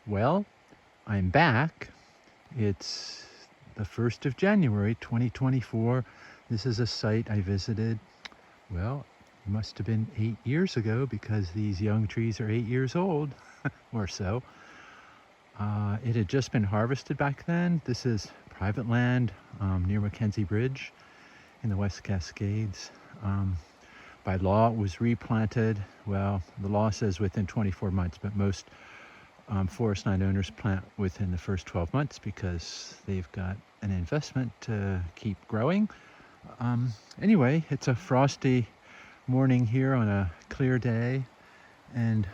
Well, I'm back. It's the 1st of January 2024. This is a site I visited, well, it must have been 8 years ago because these young trees are 8 years old or so. It had just been harvested back then. This is private land near Mackenzie Bridge in the West Cascades. By law, it was replanted. Well, the law says within 24 months, but most forest land owners plant within the first 12 months because they've got an investment to keep growing. Anyway, it's a frosty morning here on a clear day, and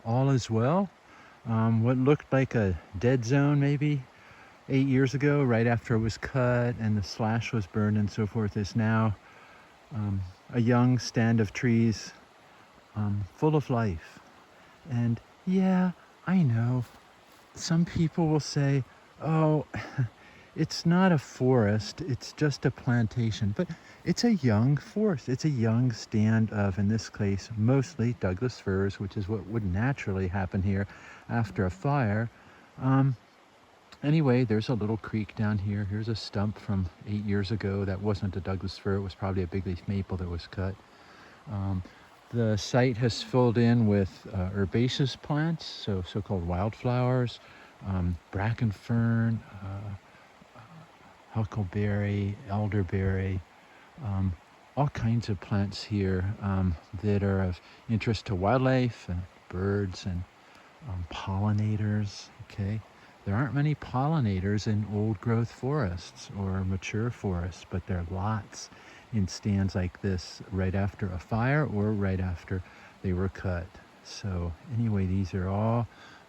all is well. What looked like a dead zone maybe 8 years ago, right after it was cut and the slash was burned and so forth, is now a young stand of trees full of life. And yeah, I know some people will say, oh, it's not a forest, it's just a plantation. But it's a young forest. It's a young stand of, in this case, mostly Douglas firs, which is what would naturally happen here after a fire. Anyway, there's a little creek down here. Here's a stump from 8 years ago. That wasn't a Douglas fir. It was probably a big leaf maple that was cut. The site has filled in with herbaceous plants, so-called wildflowers, bracken fern, huckleberry, elderberry, all kinds of plants here that are of interest to wildlife and birds and pollinators. Okay, there aren't many pollinators in old growth forests or mature forests, but there are lots in stands like this right after a fire or right after they were cut. So anyway, these are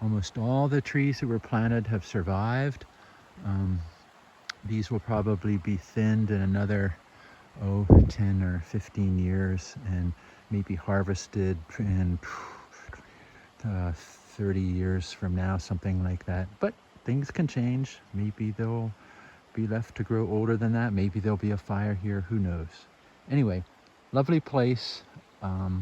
almost all the trees that were planted have survived. These will probably be thinned in another 10 or 15 years and maybe harvested in 30 years from now, something like that. But things can change. Maybe they'll be left to grow older than that. Maybe there'll be a fire here, who knows. Anyway, lovely place. 8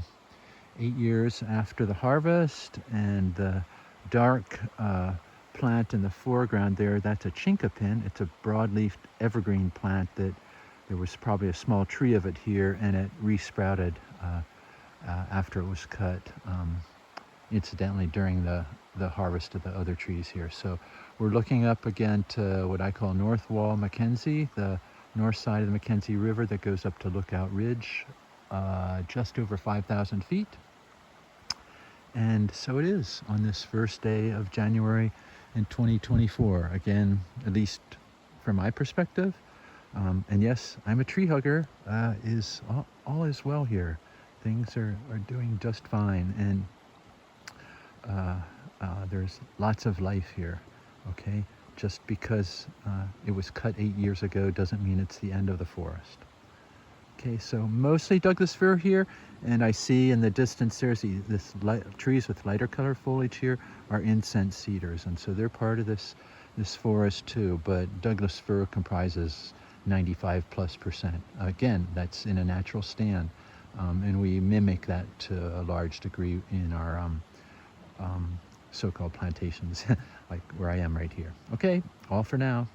years after the harvest, and the dark plant in the foreground there, that's a chinkapin. It's a broadleafed evergreen plant that there was probably a small tree of it here, and it resprouted after it was cut, incidentally during the harvest of the other trees here. So we're looking up again to what I call North Wall Mackenzie, the north side of the Mackenzie River that goes up to Lookout Ridge, just over 5,000 feet. And so it is on this first day of January in 2024. Again, at least from my perspective. And yes, I'm a tree hugger. All is well here. Things are doing just fine. And there's lots of life here. Okay, just because it was cut 8 years ago doesn't mean it's the end of the forest. Okay, so mostly Douglas fir here, and I see in the distance there's trees with lighter color foliage here are incense cedars, and so they're part of this forest too. But Douglas fir comprises 95+%. Again, that's in a natural stand, and we mimic that to a large degree in our so-called plantations, like where I am right here. Okay, all for now.